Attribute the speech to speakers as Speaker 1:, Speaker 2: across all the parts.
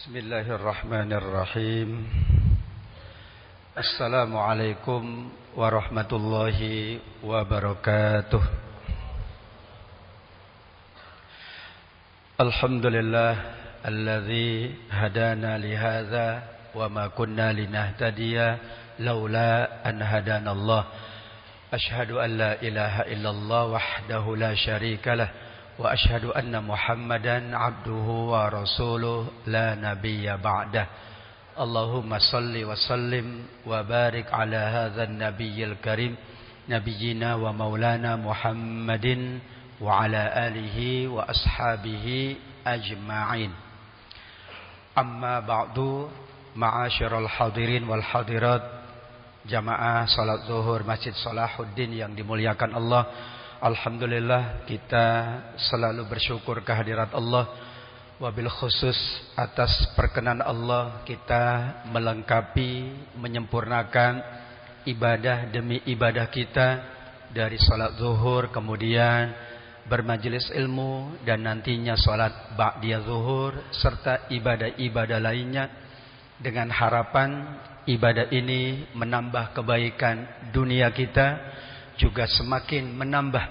Speaker 1: Bismillahirrahmanirrahim. Assalamualaikum warahmatullahi wabarakatuh. Alhamdulillah alladzi hadana lihadza wa ma kunna linahtadiya laula an hadanallah. Asyhadu an la ilaha illallah wahdahu la syarikalah wa asyhadu anna Muhammadan abduhu wa rasuluh la nabiyya ba'dah. Allahumma salli wa sallim wa barik ala hadzal nabiyyil karim nabiyyina wa maulana Muhammadin wa ala alihi wa ashabihi ajma'in. Amma ba'du, ma'asyiral hadirin wal hadirat, jamaah salat zuhur Masjid Salahuddin yang dimuliakan Allah. Alhamdulillah kita selalu bersyukur kehadirat Allah. Wabil khusus atas perkenan Allah kita melengkapi, menyempurnakan ibadah demi ibadah kita, dari salat zuhur, kemudian bermajelis ilmu, dan nantinya salat ba'diyah zuhur, serta ibadah-ibadah lainnya, dengan harapan ibadah ini menambah kebaikan dunia kita, juga semakin menambah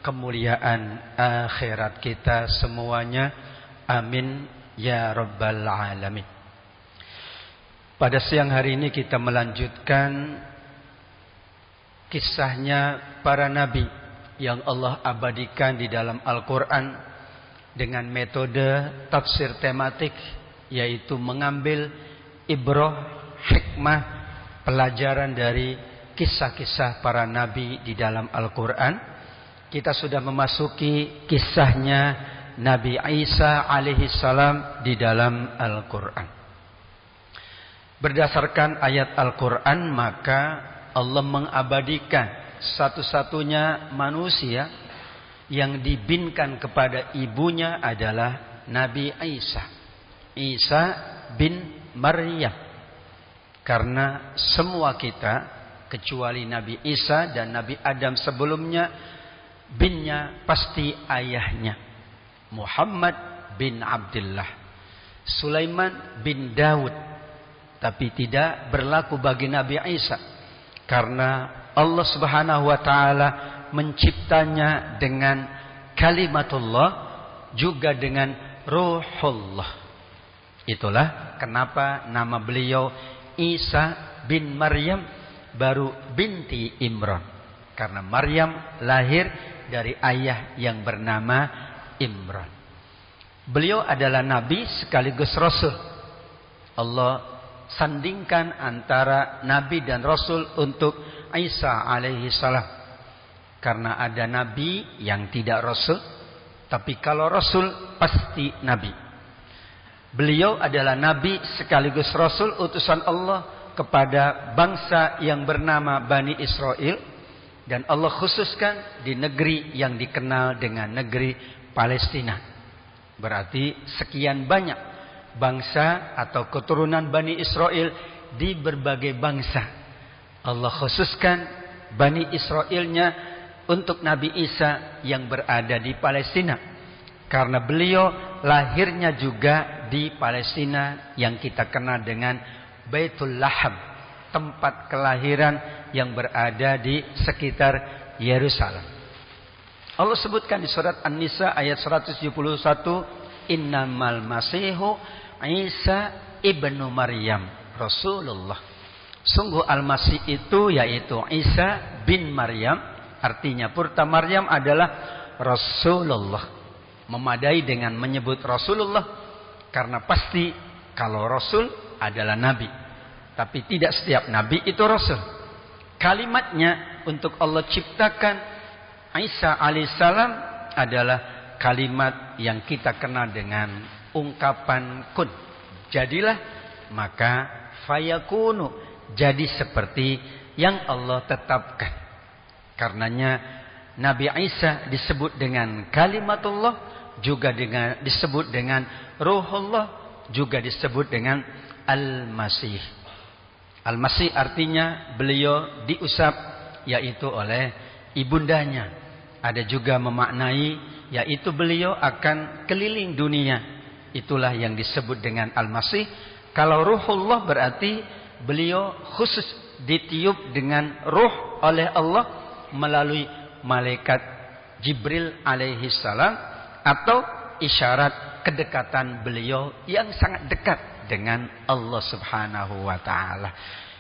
Speaker 1: kemuliaan akhirat kita semuanya. Amin ya rabbal alamin. Pada siang hari ini kita melanjutkan kisahnya para nabi yang Allah abadikan di dalam Al-Quran dengan metode tafsir tematik, yaitu mengambil ibrah, hikmah, pelajaran dari kisah-kisah para nabi di dalam Al-Quran. Kita sudah memasuki kisahnya Nabi Isa alaihi salam di dalam Al-Quran. Berdasarkan ayat Al-Quran, maka Allah mengabadikan satu-satunya manusia yang dibinkan kepada ibunya adalah Nabi Isa, Isa bin Maryam. Karena semua kita, kecuali Nabi Isa dan Nabi Adam sebelumnya, binnya pasti ayahnya. Muhammad bin Abdullah, Sulaiman bin Daud. Tapi tidak berlaku bagi Nabi Isa, karena Allah subhanahu wa ta'ala menciptanya dengan kalimatullah, juga dengan ruhullah. Itulah kenapa nama beliau Isa bin Maryam, baru binti Imran, karena Maryam lahir dari ayah yang bernama Imran. Beliau adalah nabi sekaligus rasul. Allah sandingkan antara nabi dan rasul untuk Isa alaihi salam, karena ada nabi yang tidak rasul, tapi kalau rasul pasti nabi. Beliau adalah nabi sekaligus rasul, utusan Allah kepada bangsa yang bernama Bani Israel, dan Allah khususkan di negeri yang dikenal dengan negeri Palestina. Berarti sekian banyak bangsa atau keturunan Bani Israel di berbagai bangsa. Allah khususkan Bani Israelnya untuk Nabi Isa yang berada di Palestina, karena beliau lahirnya juga di Palestina yang kita kenal dengan Baitul Laham, tempat kelahiran yang berada di sekitar Yerusalem. Allah sebutkan di surat An-Nisa ayat 171, Innamal Masihu Isa ibnu Maryam Rasulullah. Sungguh Al-Masih itu yaitu Isa bin Maryam, artinya purta Maryam adalah Rasulullah. Memadai dengan menyebut Rasulullah, karena pasti kalau Rasul adalah nabi, tapi tidak setiap nabi itu rasul. Kalimatnya untuk Allah ciptakan Isa alaihissalam adalah kalimat yang kita kenal dengan ungkapan kun, jadilah, maka fayakunu, jadi seperti yang Allah tetapkan. Karenanya Nabi Isa disebut dengan kalimatullah, juga disebut dengan ruhullah, juga disebut dengan Al-Masih. Al-Masih artinya beliau diusap, yaitu oleh ibundanya. Ada juga memaknai, yaitu beliau akan keliling dunia itulah yang disebut dengan Al-Masih. Kalau Ruhullah berarti beliau khusus ditiup dengan ruh oleh Allah melalui malaikat Jibril alaihi salam, atau isyarat kedekatan beliau yang sangat dekat dengan Allah Subhanahu wa taala.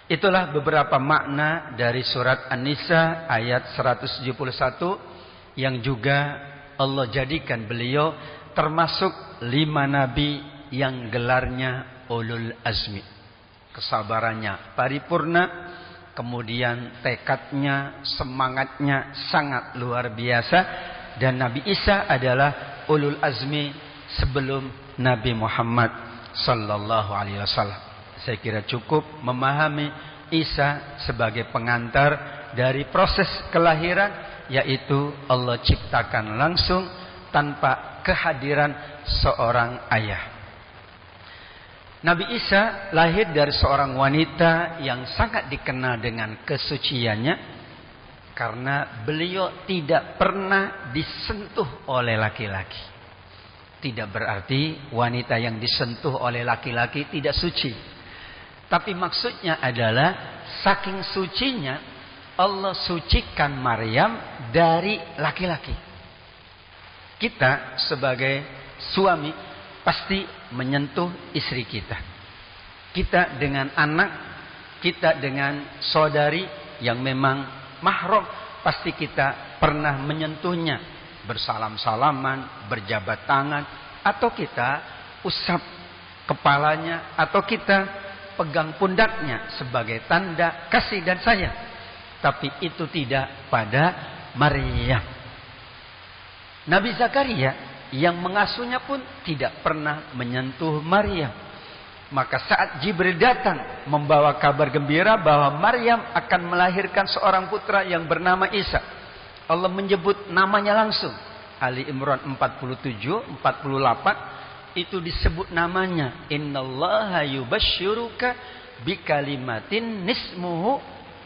Speaker 1: Itulah beberapa makna dari surat An-Nisa ayat 171 yang juga Allah jadikan beliau termasuk 5 nabi yang gelarnya ulul azmi. Kesabarannya paripurna, kemudian tekadnya, semangatnya sangat luar biasa, dan Nabi Isa adalah ulul azmi sebelum Nabi Muhammad sallallahu alaihi wasallam. Saya kira cukup memahami Isa sebagai pengantar dari proses kelahiran, yaitu Allah ciptakan langsung tanpa kehadiran seorang ayah. Nabi Isa lahir dari seorang wanita yang sangat dikenal dengan kesuciannya, karena beliau tidak pernah disentuh oleh laki-laki. Tidak berarti wanita yang disentuh oleh laki-laki tidak suci. Tapi maksudnya adalah saking sucinya Allah sucikan Maryam dari laki-laki. Kita sebagai suami pasti menyentuh istri kita. Kita dengan anak, kita dengan saudari yang memang mahram, pasti kita pernah menyentuhnya, bersalam-salaman, berjabat tangan, atau kita usap kepalanya, atau kita pegang pundaknya sebagai tanda kasih dan sayang. Tapi itu tidak pada Maryam. Nabi Zakaria yang mengasuhnya pun tidak pernah menyentuh Maryam. Maka saat Jibril datang membawa kabar gembira bahwa Maryam akan melahirkan seorang putra yang bernama Isa, Allah menyebut namanya langsung. Ali Imran 47, 48 itu disebut namanya. Innallaha yubashsyiruka bikalimatin nismuhu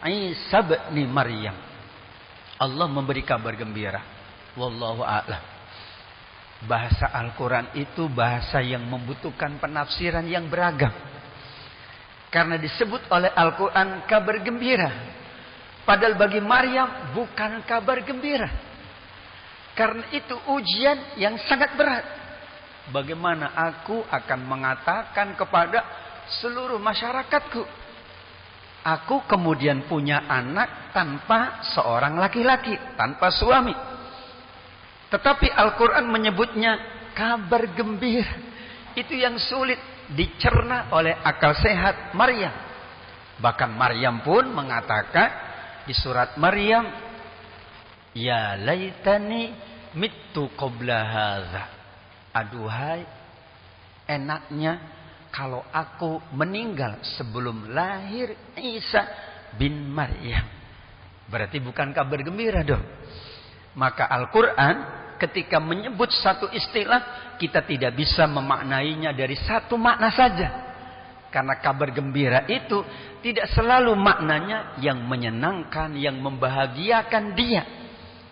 Speaker 1: Isa bin Maryam. Allah memberi kabar gembira. Wallahu a'lam. Bahasa Al-Quran itu bahasa yang membutuhkan penafsiran yang beragam. Karena disebut oleh Al-Quran kabar gembira, padahal bagi Maryam bukan kabar gembira. Karena itu ujian yang sangat berat. Bagaimana aku akan mengatakan kepada seluruh masyarakatku, aku kemudian punya anak tanpa seorang laki-laki, tanpa suami. Tetapi Al-Quran menyebutnya kabar gembira. Itu yang sulit dicerna oleh akal sehat Maryam. Bahkan Maryam pun mengatakan di surat Maryam, ya laitani mittu qabla hadza. Aduhai, enaknya kalau aku meninggal sebelum lahir Isa bin Maryam. Berarti bukan kabar gembira dong. Maka Al-Quran ketika menyebut satu istilah, kita tidak bisa memaknainya dari satu makna saja. Karena kabar gembira itu tidak selalu maknanya yang menyenangkan, yang membahagiakan dia.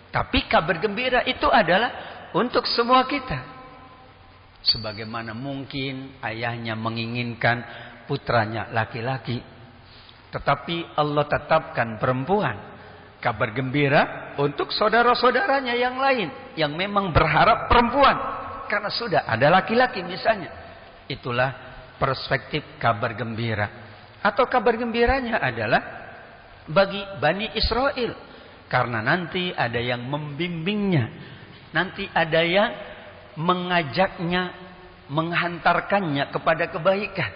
Speaker 1: Tapi kabar gembira itu adalah untuk semua kita. Sebagaimana mungkin ayahnya menginginkan putranya laki-laki, tetapi Allah tetapkan perempuan. Kabar gembira untuk saudara-saudaranya yang lain yang memang berharap perempuan, karena sudah ada laki-laki misalnya. Itulah perspektif kabar gembira. Atau kabar gembiranya adalah bagi Bani Israel, karena nanti ada yang membimbingnya, nanti ada yang mengajaknya, menghantarkannya kepada kebaikan.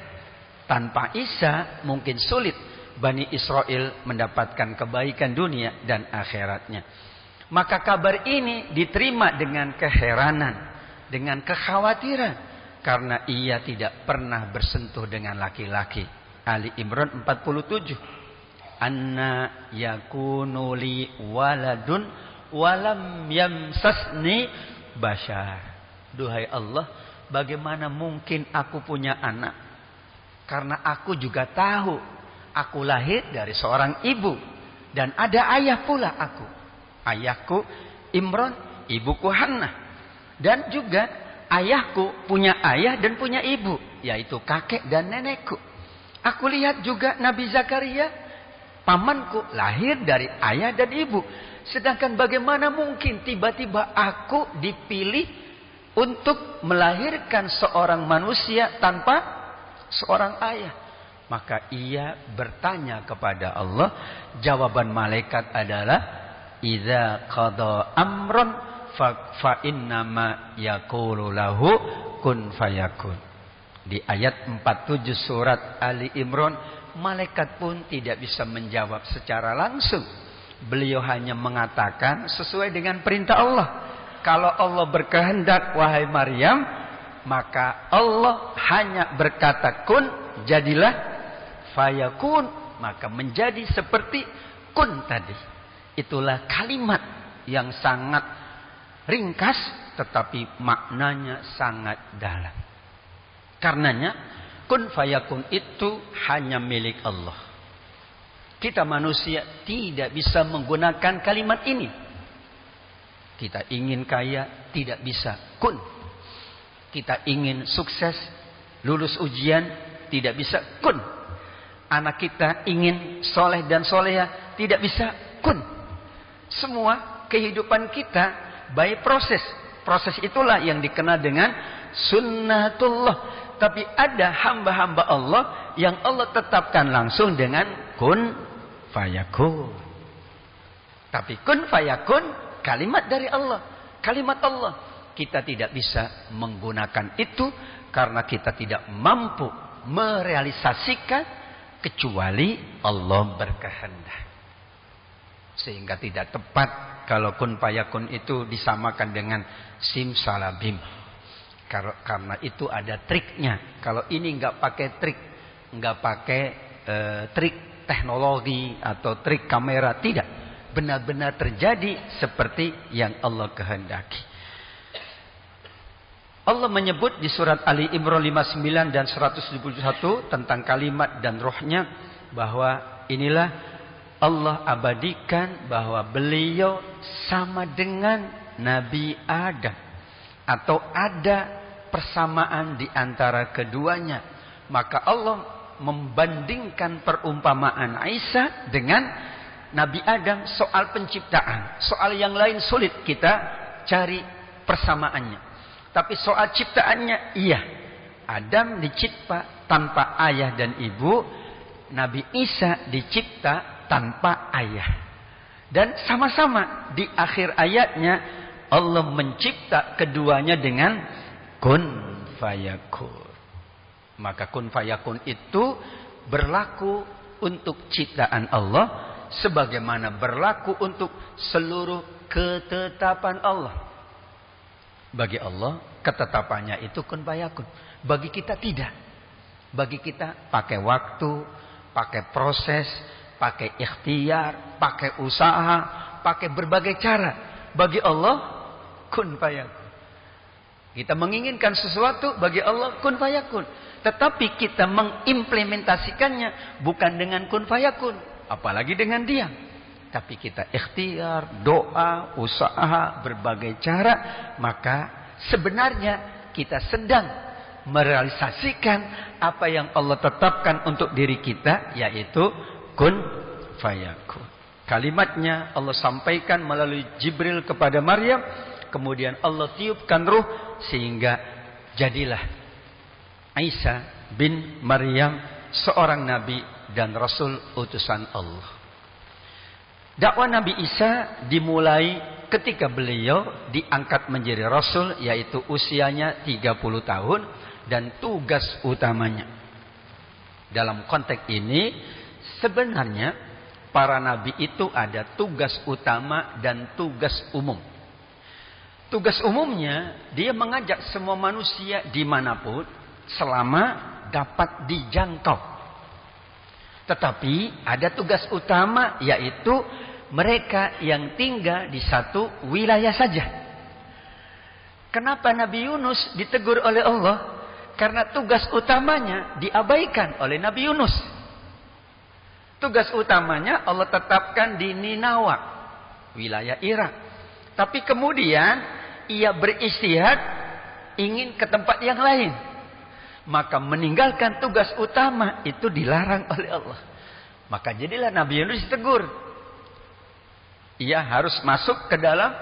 Speaker 1: Tanpa Isa mungkin sulit Bani Israel mendapatkan kebaikan dunia dan akhiratnya. Maka kabar ini diterima dengan keheranan, dengan kekhawatiran, karena ia tidak pernah bersentuh dengan laki-laki. Ali Imran 47. Anna yakunu li waladun walam yamsasni bashar. Duhai Allah, bagaimana mungkin aku punya anak? Karena aku juga tahu aku lahir dari seorang ibu, dan ada ayah pula aku. Ayahku Imran, ibuku Hannah. Dan juga ayahku punya ayah dan punya ibu, yaitu kakek dan nenekku. Aku lihat juga Nabi Zakaria, pamanku lahir dari ayah dan ibu. Sedangkan bagaimana mungkin tiba-tiba aku dipilih untuk melahirkan seorang manusia tanpa seorang ayah? Maka ia bertanya kepada Allah. Jawaban malaikat adalah, idza qada amran fa innama yaqulu lahu kun fayakun. Di ayat 47 surat Ali Imran, malaikat pun tidak bisa menjawab secara langsung. Beliau hanya mengatakan sesuai dengan perintah Allah. Kalau Allah berkehendak, wahai Maryam, maka Allah hanya berkata kun, jadilah, fayakun, maka menjadi seperti kun tadi. Itulah kalimat yang sangat ringkas tetapi maknanya sangat dalam. Karenanya kun fayakun itu hanya milik Allah. Kita manusia tidak bisa menggunakan kalimat ini. Kita ingin kaya, tidak bisa kun. Kita ingin sukses, lulus ujian, tidak bisa kun. Anak kita ingin soleh dan soleha, tidak bisa kun. Semua kehidupan kita by proses. Proses itulah yang dikenal dengan sunnatullah. Tapi ada hamba-hamba Allah yang Allah tetapkan langsung dengan kun fayakun. Tapi kun fayakun kalimat dari Allah, kalimat Allah. Kita tidak bisa menggunakan itu karena kita tidak mampu merealisasikan kecuali Allah berkehendak. Sehingga tidak tepat kalau kun fayakun itu disamakan dengan simsalabim. Karena itu ada triknya. Kalau ini nggak pakai trik, nggak pakai trik teknologi atau trik kamera, tidak. Benar-benar terjadi seperti yang Allah kehendaki. Allah menyebut di surat Ali Imran 59 dan 171 tentang kalimat dan rohnya, bahwa inilah Allah abadikan bahwa beliau sama dengan Nabi Adam, atau ada persamaan di antara keduanya. Maka Allah membandingkan perumpamaan Isa dengan Nabi Adam soal penciptaan. Soal yang lain sulit kita cari persamaannya. Tapi soal ciptaannya, iya. Adam dicipta tanpa ayah dan ibu. Nabi Isa dicipta tanpa ayah. Dan sama-sama di akhir ayatnya Allah mencipta keduanya dengan kun fayakun. Maka kun fayakun itu berlaku untuk ciptaan Allah sebagaimana berlaku untuk seluruh ketetapan Allah. Bagi Allah ketetapannya itu kun fayakun. Bagi kita tidak. Bagi kita pakai waktu, pakai proses, pakai ikhtiar, pakai usaha, pakai berbagai cara. Bagi Allah kun fayakun. Kita menginginkan sesuatu, bagi Allah kun fayakun. Tetapi kita mengimplementasikannya bukan dengan kun fayakun, apalagi dengan diam. Tapi kita ikhtiar, doa, usaha, berbagai cara, maka sebenarnya kita sedang merealisasikan apa yang Allah tetapkan untuk diri kita, yaitu kun fayakun. Kalimatnya Allah sampaikan melalui Jibril kepada Maryam, kemudian Allah tiupkan ruh sehingga jadilah Isa bin Maryam seorang nabi dan rasul utusan Allah. Dakwah Nabi Isa dimulai ketika beliau diangkat menjadi rasul, yaitu usianya 30 tahun, dan tugas utamanya. Dalam konteks ini sebenarnya para nabi itu ada tugas utama dan tugas umum. Tugas umumnya dia mengajak semua manusia dimanapun selama dapat dijangkau. Tetapi ada tugas utama, yaitu mereka yang tinggal di satu wilayah saja. Kenapa Nabi Yunus ditegur oleh Allah? Karena tugas utamanya diabaikan oleh Nabi Yunus. Tugas utamanya Allah tetapkan di Ninawa, wilayah Irak. Tapi kemudian ia beristihad ingin ke tempat yang lain. Maka meninggalkan tugas utama itu dilarang oleh Allah. Maka jadilah Nabi Yunus ditegur. Ia harus masuk ke dalam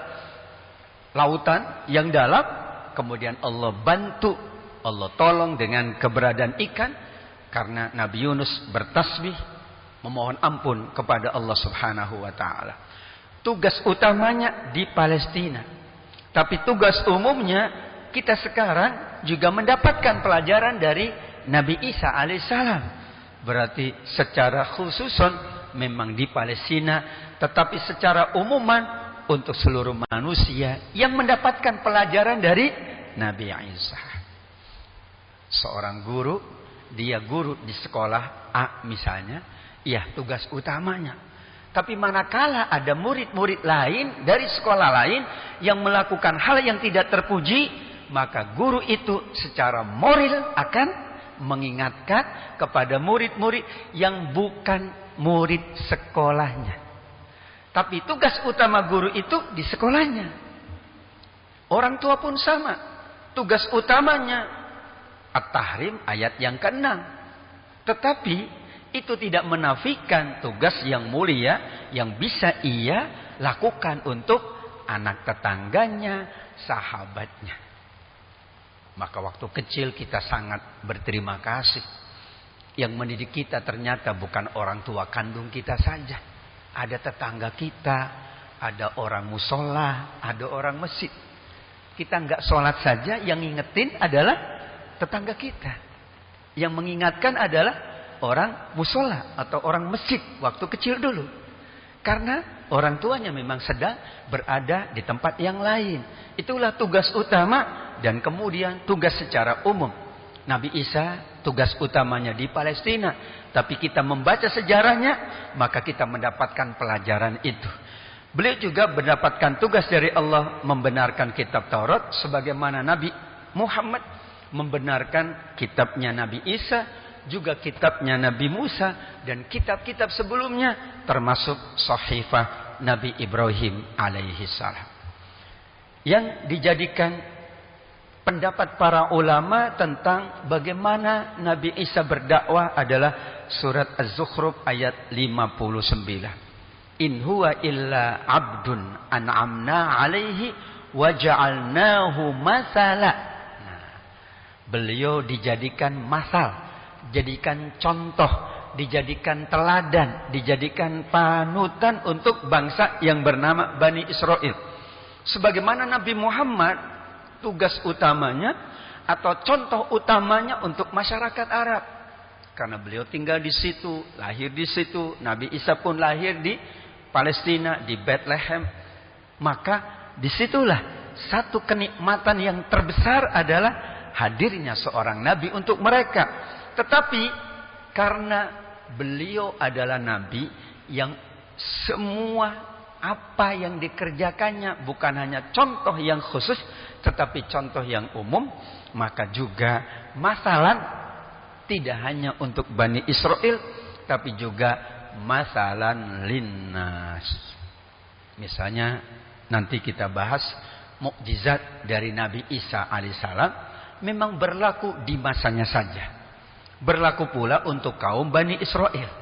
Speaker 1: lautan yang dalam. Kemudian Allah bantu, Allah tolong dengan keberadaan ikan. Karena Nabi Yunus bertasbih, memohon ampun kepada Allah Subhanahu wa ta'ala. Tugas utamanya di Palestina. Tapi tugas umumnya kita sekarang juga mendapatkan pelajaran dari Nabi Isa alaihissalam. Berarti secara khususon memang di Palestina, tetapi secara umuman untuk seluruh manusia yang mendapatkan pelajaran dari Nabi Isa. Seorang guru, dia guru di sekolah A misalnya, ya tugas utamanya. Tapi manakala ada murid-murid lain dari sekolah lain yang melakukan hal yang tidak terpuji, maka guru itu secara moral akan mengingatkan kepada murid-murid yang bukan murid sekolahnya. Tapi tugas utama guru itu di sekolahnya. Orang tua pun sama. Tugas utamanya At-Tahrim ayat yang ke-6. Tetapi itu tidak menafikan tugas yang mulia yang bisa ia lakukan untuk anak tetangganya, sahabatnya. Maka waktu kecil kita sangat berterima kasih. Yang mendidik kita ternyata bukan orang tua kandung kita saja. Ada tetangga kita, ada orang musola, ada orang masjid. Kita nggak sholat saja, yang ngingetin adalah tetangga kita. Yang mengingatkan adalah orang musola atau orang masjid waktu kecil dulu. Karena orang tuanya memang sedang berada di tempat yang lain. Itulah tugas utama. Dan kemudian tugas secara umum. Nabi Isa tugas utamanya di Palestina. Tapi kita membaca sejarahnya, maka kita mendapatkan pelajaran itu. Beliau juga mendapatkan tugas dari Allah membenarkan kitab Taurat. Sebagaimana Nabi Muhammad membenarkan kitabnya Nabi Isa, juga kitabnya Nabi Musa, dan kitab-kitab sebelumnya, termasuk Sahifah Nabi Ibrahim alaihi salam. Yang dijadikan pendapat para ulama tentang bagaimana Nabi Isa berdakwah adalah surat Az-Zukhruf ayat 59. In huwa illa abdun an'amna alaihi wa ja'alnahu masala. Nah, beliau dijadikan masal, dijadikan contoh, dijadikan teladan, dijadikan panutan untuk bangsa yang bernama Bani Israel. Sebagaimana Nabi Muhammad, tugas utamanya atau contoh utamanya untuk masyarakat Arab. Karena beliau tinggal di situ, lahir di situ. Nabi Isa pun lahir di Palestina, di Bethlehem. Maka disitulah satu kenikmatan yang terbesar adalah hadirnya seorang Nabi untuk mereka. Tetapi karena beliau adalah Nabi yang semua apa yang dikerjakannya bukan hanya contoh yang khusus, tetapi contoh yang umum, maka juga masalah tidak hanya untuk Bani Israel, tapi juga masalah linnas. Misalnya nanti kita bahas mukjizat dari Nabi Isa alaihissalam memang berlaku di masanya saja. Berlaku pula untuk kaum Bani Israel.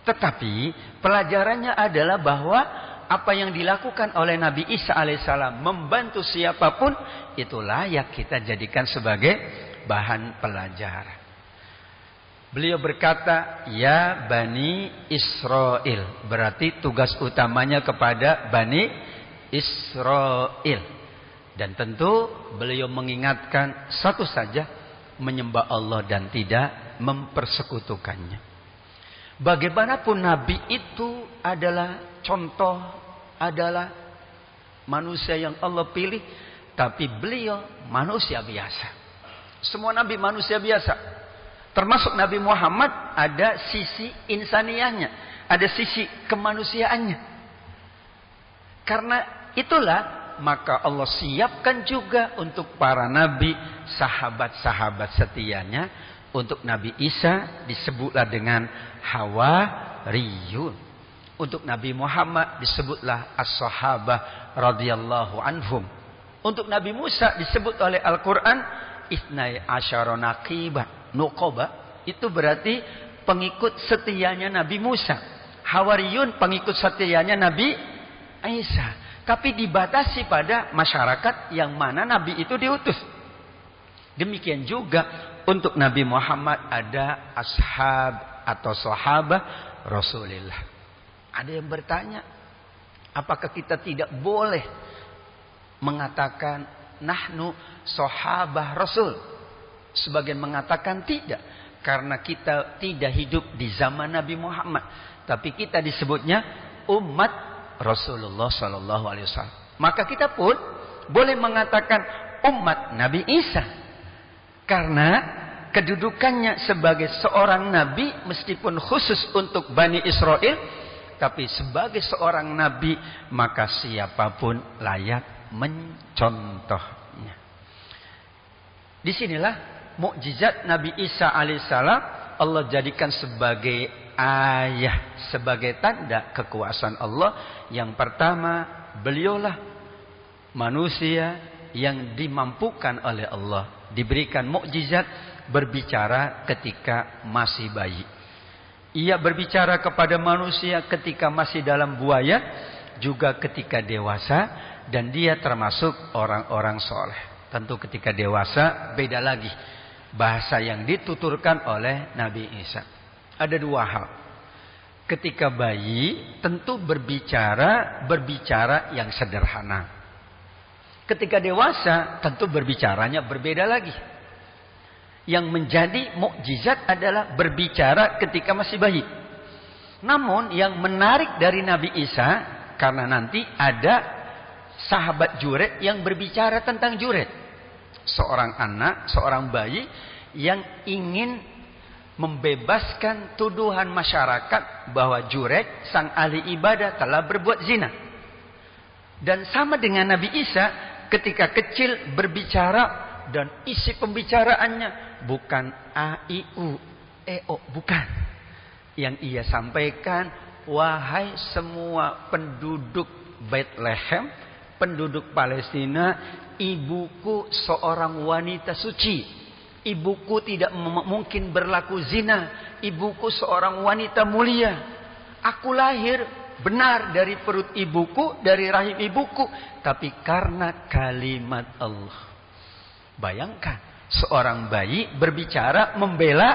Speaker 1: Tetapi pelajarannya adalah bahwa apa yang dilakukan oleh Nabi Isa alaihissalam membantu siapapun, itu layak kita jadikan sebagai bahan pelajaran. Beliau berkata, ya Bani Israel. Berarti tugas utamanya kepada Bani Israel. Dan tentu beliau mengingatkan satu saja, menyembah Allah dan tidak mempersekutukannya. Bagaimanapun Nabi itu adalah contoh, adalah manusia yang Allah pilih, tapi beliau manusia biasa. Semua Nabi manusia biasa. Termasuk Nabi Muhammad ada sisi insaniahnya, ada sisi kemanusiaannya. Karena itulah maka Allah siapkan juga untuk para nabi, sahabat-sahabat setianya. Untuk Nabi Isa disebutlah dengan Hawariyun. Untuk Nabi Muhammad disebutlah As-Sahabah radhiyallahu anhum. Untuk Nabi Musa disebut oleh Al-Quran Isnai asyara nuqaba. Itu berarti pengikut setianya Nabi Musa. Hawariyun pengikut setianya Nabi Isa. Tapi dibatasi pada masyarakat yang mana Nabi itu diutus. Demikian juga untuk Nabi Muhammad ada ashab atau sahabat Rasulullah. Ada yang bertanya, apakah kita tidak boleh mengatakan nahnu sahabah Rasul? Sebagian mengatakan tidak, karena kita tidak hidup di zaman Nabi Muhammad, tapi kita disebutnya umat Rasulullah sallallahu alaihi wasallam. Maka kita pun boleh mengatakan umat Nabi Isa, karena kedudukannya sebagai seorang nabi meskipun khusus untuk Bani Israel, tapi sebagai seorang nabi maka siapapun layak mencontohnya. Disinilah mukjizat Nabi Isa alaihissalam Allah jadikan sebagai ayah, sebagai tanda kekuasaan Allah. Yang pertama, beliaulah manusia yang dimampukan oleh Allah, diberikan mukjizat berbicara ketika masih bayi. Ia berbicara kepada manusia ketika masih dalam buaya, juga ketika dewasa, dan dia termasuk orang-orang soleh. Tentu ketika dewasa beda lagi bahasa yang dituturkan oleh Nabi Isa. Ada dua hal. Ketika bayi tentu berbicara yang sederhana. Ketika dewasa tentu berbicaranya berbeda lagi. Yang menjadi mukjizat adalah berbicara ketika masih bayi. Namun yang menarik dari Nabi Isa, karena nanti ada sahabat Juret yang berbicara tentang Juret. Seorang anak, seorang bayi yang ingin membebaskan tuduhan masyarakat bahwa Juret, sang ahli ibadah, telah berbuat zina. Dan sama dengan Nabi Isa, ketika kecil berbicara, dan isi pembicaraannya bukan a, i, u, e, o, bukan. Yang ia sampaikan, wahai semua penduduk Bethlehem, penduduk Palestina, ibuku seorang wanita suci. Ibuku tidak mungkin berlaku zina. Ibuku seorang wanita mulia. Aku lahir benar dari perut ibuku, dari rahim ibuku, tapi karena kalimat Allah. Bayangkan, seorang bayi berbicara membela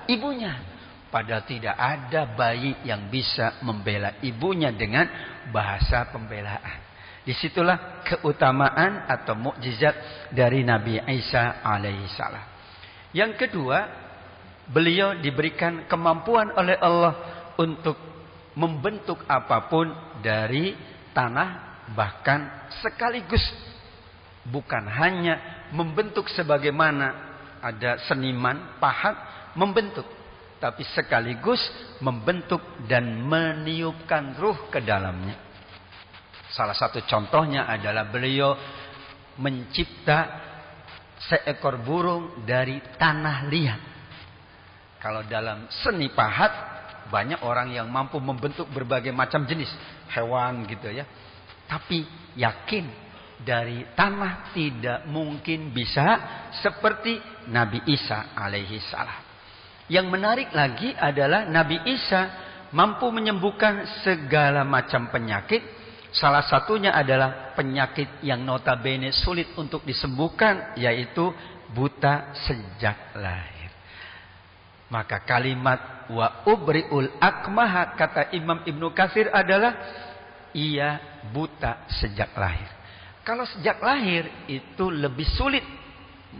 Speaker 1: ibunya. Padahal tidak ada bayi yang bisa membela ibunya dengan bahasa pembelaan. Disitulah keutamaan atau mukjizat dari Nabi Isa alaihissalam. Yang kedua, beliau diberikan kemampuan oleh Allah untuk membentuk apapun dari tanah, bahkan sekaligus. Bukan hanya membentuk sebagaimana ada seniman pahat membentuk, tapi sekaligus membentuk dan meniupkan ruh ke dalamnya. Salah satu contohnya adalah beliau mencipta seekor burung dari tanah liat. Kalau dalam seni pahat banyak orang yang mampu membentuk berbagai macam jenis hewan gitu ya. Tapi yakin dari tanah tidak mungkin bisa seperti Nabi Isa alaihi salam. Yang menarik lagi adalah Nabi Isa mampu menyembuhkan segala macam penyakit. Salah satunya adalah penyakit yang notabene sulit untuk disembuhkan, yaitu buta sejak lahir. Maka kalimat wa ubriul akmaha, kata Imam Ibnu Katsir, adalah ia buta sejak lahir. Kalau sejak lahir itu lebih sulit,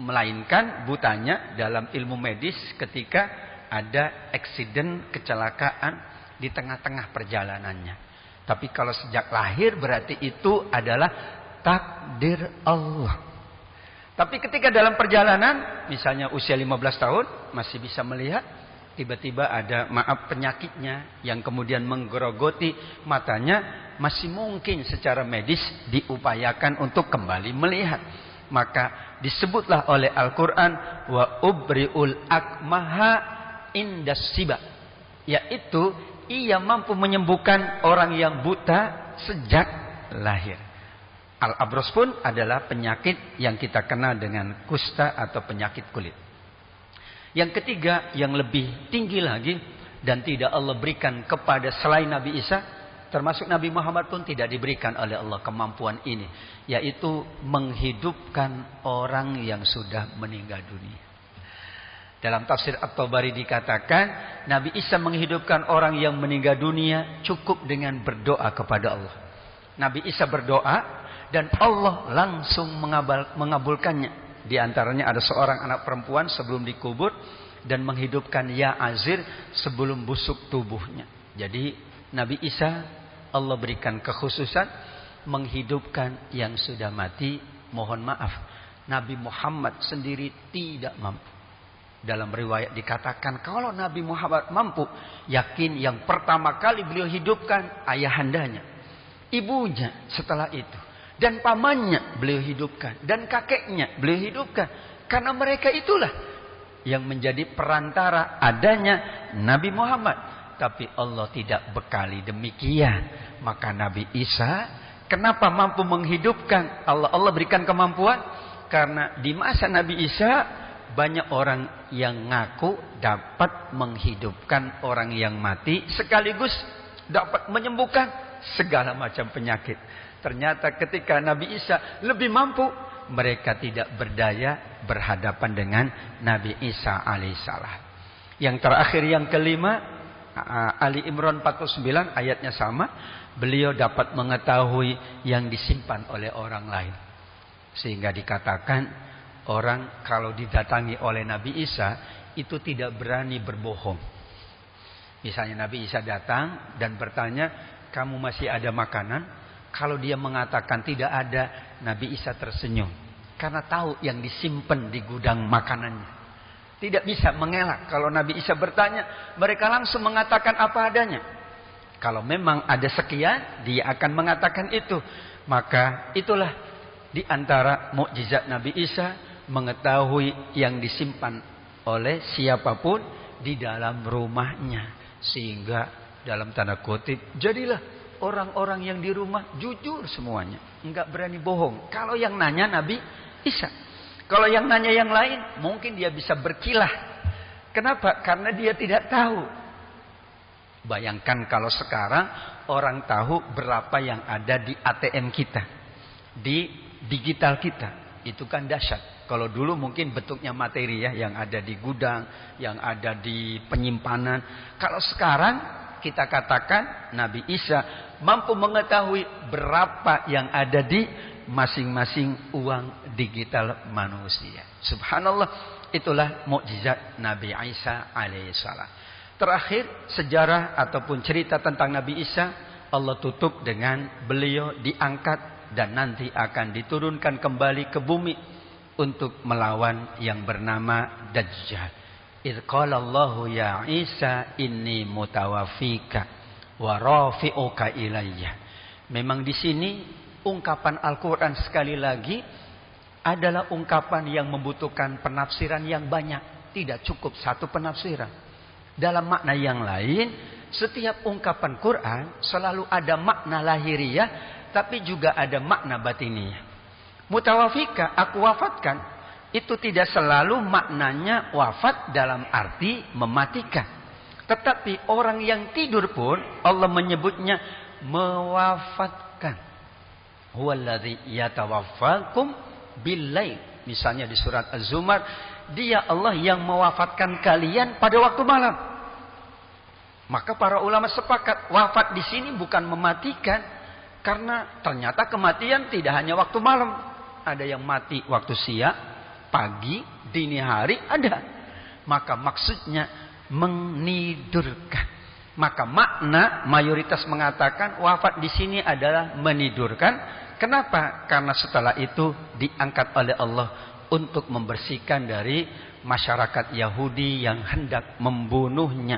Speaker 1: melainkan butanya dalam ilmu medis ketika ada eksiden, kecelakaan di tengah-tengah perjalanannya. Tapi kalau sejak lahir berarti itu adalah takdir Allah. Tapi ketika dalam perjalanan, misalnya usia 15 tahun masih bisa melihat, tiba-tiba ada penyakitnya yang kemudian menggerogoti matanya, masih mungkin secara medis diupayakan untuk kembali melihat. Maka disebutlah oleh Al-Quran wa ubriul akmaha indas siba, yaitu ia mampu menyembuhkan orang yang buta sejak lahir. Al-abros pun adalah penyakit yang kita kenal dengan kusta atau penyakit kulit. Yang ketiga yang lebih tinggi lagi dan tidak Allah berikan kepada selain Nabi Isa, termasuk Nabi Muhammad pun tidak diberikan oleh Allah kemampuan ini, yaitu menghidupkan orang yang sudah meninggal dunia. Dalam tafsir At-Tabari dikatakan Nabi Isa menghidupkan orang yang meninggal dunia cukup dengan berdoa kepada Allah. Nabi Isa berdoa dan Allah langsung mengabulkannya. Di antaranya ada seorang anak perempuan sebelum dikubur dan menghidupkan Ya Azir sebelum busuk tubuhnya. Jadi Nabi Isa Allah berikan kekhususan menghidupkan yang sudah mati. Mohon maaf, Nabi Muhammad sendiri tidak mampu. Dalam riwayat dikatakan kalau Nabi Muhammad mampu, yakin yang pertama kali beliau hidupkan ayahandanya, ibunya setelah itu, dan pamannya beliau hidupkan, dan kakeknya beliau hidupkan. Karena mereka itulah yang menjadi perantara adanya Nabi Muhammad. Tapi Allah tidak bekali demikian. Maka Nabi Isa kenapa mampu menghidupkan? Allah berikan kemampuan. Karena di masa Nabi Isa banyak orang yang ngaku dapat menghidupkan orang yang mati, sekaligus dapat menyembuhkan segala macam penyakit. Ternyata ketika Nabi Isa lebih mampu, mereka tidak berdaya berhadapan dengan Nabi Isa alaihissalam. Yang terakhir yang kelima, Ali Imran 49 ayatnya sama. Beliau dapat mengetahui yang disimpan oleh orang lain. Sehingga dikatakan orang kalau didatangi oleh Nabi Isa itu tidak berani berbohong. Misalnya Nabi Isa datang dan bertanya, kamu masih ada makanan? Kalau dia mengatakan tidak ada, Nabi Isa tersenyum. Karena tahu yang disimpan di gudang makanannya. Tidak bisa mengelak. Kalau Nabi Isa bertanya, mereka langsung mengatakan apa adanya. Kalau memang ada sekian, dia akan mengatakan itu. Maka itulah di antara mukjizat Nabi Isa, mengetahui yang disimpan oleh siapapun di dalam rumahnya. Sehingga dalam tanda kutip, jadilah orang-orang yang di rumah jujur semuanya. Enggak berani bohong. Kalau yang nanya Nabi Isa. Kalau yang nanya yang lain, mungkin dia bisa berkilah. Kenapa? Karena dia tidak tahu. Bayangkan kalau sekarang orang tahu berapa yang ada di ATM kita, di digital kita. Itu kan dahsyat. Kalau dulu mungkin bentuknya materi ya, yang ada di gudang, yang ada di penyimpanan. Kalau sekarang kita katakan Nabi Isa mampu mengetahui berapa yang ada di masing-masing uang digital manusia. Subhanallah, itulah mukjizat Nabi Isa alaihissalam. Terakhir, sejarah ataupun cerita tentang Nabi Isa, Allah tutup dengan beliau diangkat dan nanti akan diturunkan kembali ke bumi untuk melawan yang bernama Dajjal. Idz qala Allahu ya Isa inni mutawaffika wa rafi'uka ilayya. Memang di sini ungkapan Al-Qur'an sekali lagi adalah ungkapan yang membutuhkan penafsiran yang banyak, tidak cukup satu penafsiran. Dalam makna yang lain, setiap ungkapan Quran selalu ada makna lahiriah tapi juga ada makna batiniah. Mutawafika, aku wafatkan, itu tidak selalu maknanya wafat dalam arti mematikan. Tetapi orang yang tidur pun Allah menyebutnya mewafatkan. Huwallazi yatawaffakum bil-lail. Misalnya di surat Az-Zumar, dia Allah yang mewafatkan kalian pada waktu malam. Maka para ulama sepakat wafat di sini bukan mematikan, karena ternyata kematian tidak hanya waktu malam. Ada yang mati waktu siang, pagi, dini hari, ada. Maka maksudnya menidurkan. Maka makna mayoritas mengatakan wafat di sini adalah menidurkan. Kenapa? Karena setelah itu diangkat oleh Allah untuk membersihkan dari masyarakat Yahudi yang hendak membunuhnya.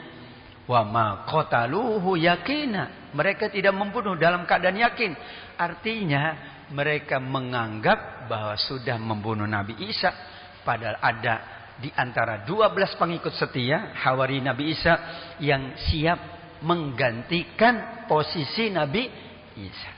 Speaker 1: Wa ma qataluhu yakina. Mereka tidak membunuh dalam keadaan yakin. Artinya mereka menganggap bahwa sudah membunuh Nabi Isa. Padahal ada di antara 12 pengikut setia Hawari Nabi Isa yang siap menggantikan posisi Nabi Isa.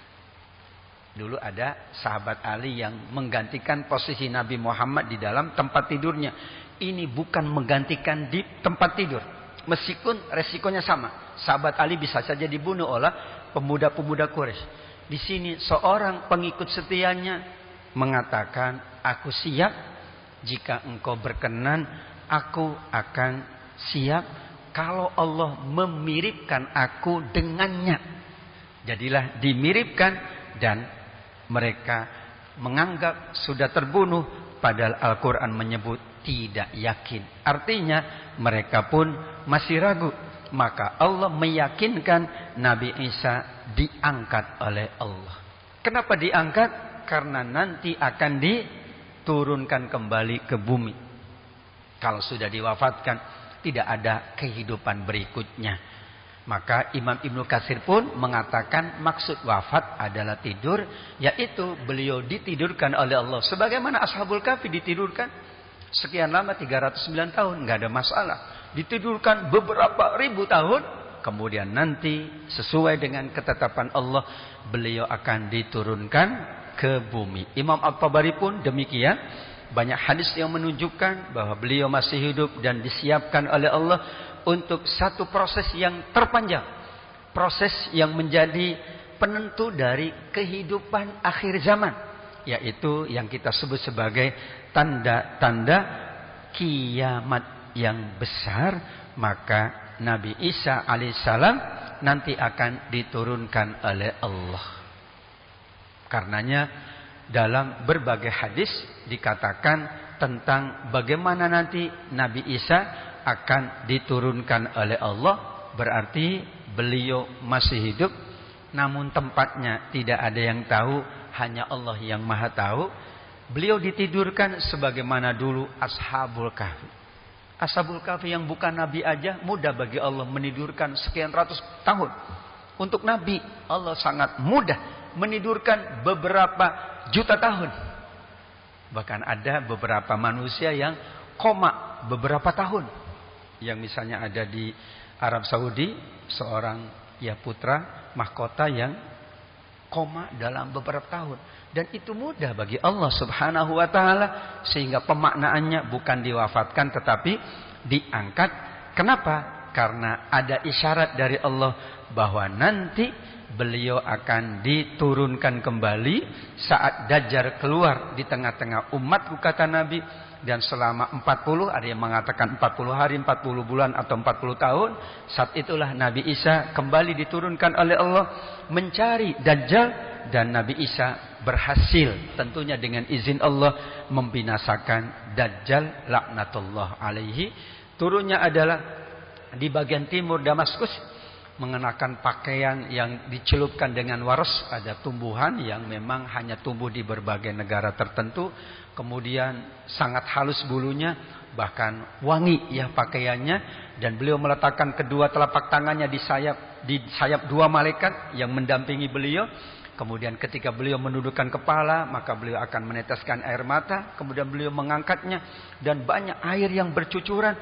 Speaker 1: Dulu ada sahabat Ali yang menggantikan posisi Nabi Muhammad di dalam tempat tidurnya. Ini bukan menggantikan di tempat tidur. Meskipun resikonya sama. Sahabat Ali bisa saja dibunuh oleh pemuda-pemuda Quraisy. Di sini seorang pengikut setianya mengatakan, aku siap jika engkau berkenan, aku akan siap kalau Allah memiripkan aku dengannya. Jadilah dimiripkan dan mereka menganggap sudah terbunuh, padahal Al-Quran menyebut tidak yakin. Artinya mereka pun masih ragu. Maka Allah meyakinkan Nabi Isa diangkat oleh Allah. Kenapa diangkat? Karena nanti akan diturunkan kembali ke bumi. Kalau sudah diwafatkan, tidak ada kehidupan berikutnya. Maka Imam Ibnu Katsir pun mengatakan maksud wafat adalah tidur, yaitu beliau ditidurkan oleh Allah. Sebagaimana Ashabul Kahfi ditidurkan sekian lama, 309 tahun, nggak ada masalah. Ditidurkan beberapa ribu tahun, kemudian nanti sesuai dengan ketetapan Allah, beliau akan diturunkan ke bumi. Imam At-Tabari pun demikian. Banyak hadis yang menunjukkan bahwa beliau masih hidup dan disiapkan oleh Allah untuk satu proses yang terpanjang. Proses yang menjadi penentu dari kehidupan akhir zaman. Yaitu yang kita sebut sebagai tanda-tanda kiamat yang besar. Maka Nabi Isa alaihissalam nanti akan diturunkan oleh Allah. Karenanya dalam berbagai hadis dikatakan tentang bagaimana nanti Nabi Isa akan diturunkan oleh Allah. Berarti beliau masih hidup, namun tempatnya tidak ada yang tahu, hanya Allah yang maha tahu. Beliau ditidurkan sebagaimana dulu Ashabul Kahfi. Ashabul Kahfi yang bukan Nabi aja mudah bagi Allah menidurkan sekian ratus tahun. Untuk Nabi Allah sangat mudah menidurkan beberapa juta tahun. Bahkan ada beberapa manusia yang koma beberapa tahun. Yang misalnya ada di Arab Saudi, seorang putra mahkota yang koma dalam beberapa tahun. Dan itu mudah bagi Allah subhanahu wa ta'ala. Sehingga pemaknaannya bukan diwafatkan tetapi diangkat. Kenapa? Karena ada isyarat dari Allah bahwa nanti beliau akan diturunkan kembali saat Dajjal keluar di tengah-tengah umatku, kata Nabi. Dan selama 40, ada yang mengatakan 40 hari, 40 bulan atau 40 tahun. Saat itulah Nabi Isa kembali diturunkan oleh Allah mencari Dajjal. Dan Nabi Isa berhasil tentunya dengan izin Allah membinasakan Dajjal laknatullah alaihi. Turunnya adalah di bagian timur Damaskus, mengenakan pakaian yang dicelupkan dengan waras. Ada tumbuhan yang memang hanya tumbuh di berbagai negara tertentu. Kemudian sangat halus bulunya, bahkan wangi pakaiannya. Dan beliau meletakkan kedua telapak tangannya di sayap dua malaikat yang mendampingi beliau. Kemudian ketika beliau menundukkan kepala, maka beliau akan meneteskan air mata. Kemudian beliau mengangkatnya dan banyak air yang bercucuran,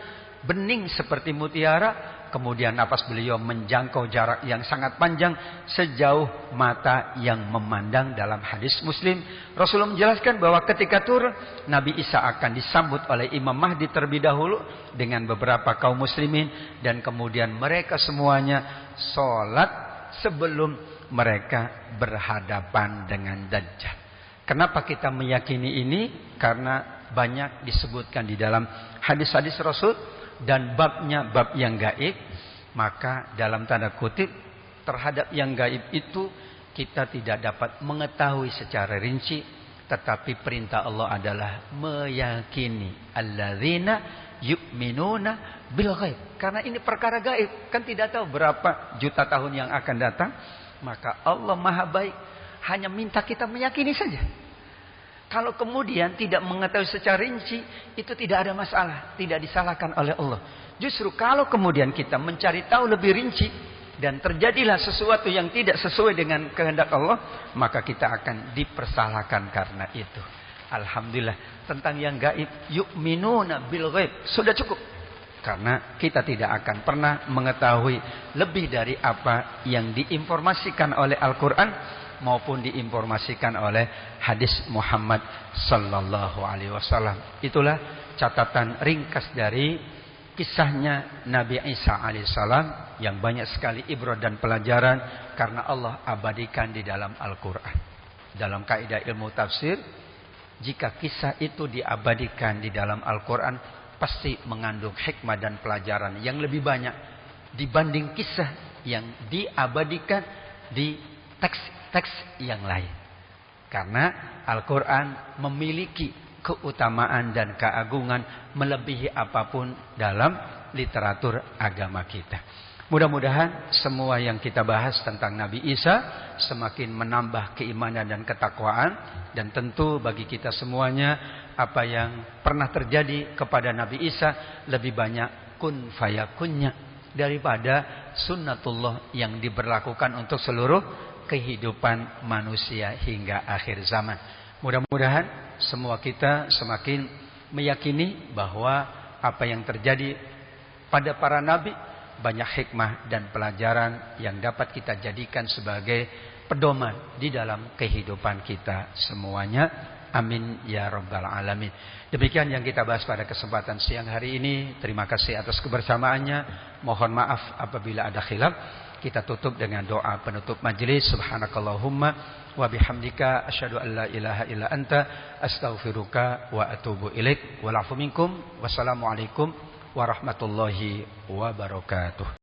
Speaker 1: bening seperti mutiara. Kemudian napas beliau menjangkau jarak yang sangat panjang, sejauh mata yang memandang. Dalam hadis Muslim, Rasulullah menjelaskan bahwa ketika turun, Nabi Isa akan disambut oleh Imam Mahdi terlebih dahulu dengan beberapa kaum muslimin. Dan kemudian mereka semuanya sholat sebelum mereka berhadapan dengan Dajjal. Kenapa kita meyakini ini? Karena banyak disebutkan di dalam hadis-hadis Rasul. Dan babnya bab yang gaib. Maka dalam tanda kutip, terhadap yang gaib itu kita tidak dapat mengetahui secara rinci. Tetapi perintah Allah adalah meyakini. Alladzina yu'minuna bil ghaib. Karena ini perkara gaib, kan tidak tahu berapa juta tahun yang akan datang. Maka Allah maha baik, hanya minta kita meyakini saja. Kalau kemudian tidak mengetahui secara rinci, itu tidak ada masalah, tidak disalahkan oleh Allah. Justru kalau kemudian kita mencari tahu lebih rinci dan terjadilah sesuatu yang tidak sesuai dengan kehendak Allah, maka kita akan dipersalahkan karena itu. Alhamdulillah, tentang yang gaib, yu'minuna bil ghaib, sudah cukup. Karena kita tidak akan pernah mengetahui lebih dari apa yang diinformasikan oleh Al-Quran maupun diinformasikan oleh hadis Muhammad sallallahu alaihi wasallam. Itulah catatan ringkas dari kisahnya Nabi Isa alaihissalam yang banyak sekali ibrah dan pelajaran karena Allah abadikan di dalam Al-Quran. Dalam kaidah ilmu tafsir, jika kisah itu diabadikan di dalam Al-Quran, pasti mengandung hikmah dan pelajaran yang lebih banyak dibanding kisah yang diabadikan di teks-teks yang lain. Karena Al-Quran memiliki keutamaan dan keagungan melebihi apapun dalam literatur agama kita. Mudah-mudahan semua yang kita bahas tentang Nabi Isa semakin menambah keimanan dan ketakwaan. Dan tentu bagi kita semuanya, apa yang pernah terjadi kepada Nabi Isa lebih banyak kun fayakunnya daripada sunnatullah yang diberlakukan untuk seluruh kehidupan manusia hingga akhir zaman. Mudah-mudahan semua kita semakin meyakini bahwa apa yang terjadi pada para nabi banyak hikmah dan pelajaran yang dapat kita jadikan sebagai pedoman di dalam kehidupan kita semuanya. Amin ya rabbal alamin. Demikian yang kita bahas pada kesempatan siang hari ini. Terima kasih atas kebersamaannya. Mohon maaf apabila ada khilaf. Kita tutup dengan doa penutup majelis. Subhanakallahumma wa bihamdika asyhadu an la ilaha illa anta astaghfiruka wa atubu ilaik. Wal afu minkum. Wassalamualaikum warahmatullahi wabarakatuh.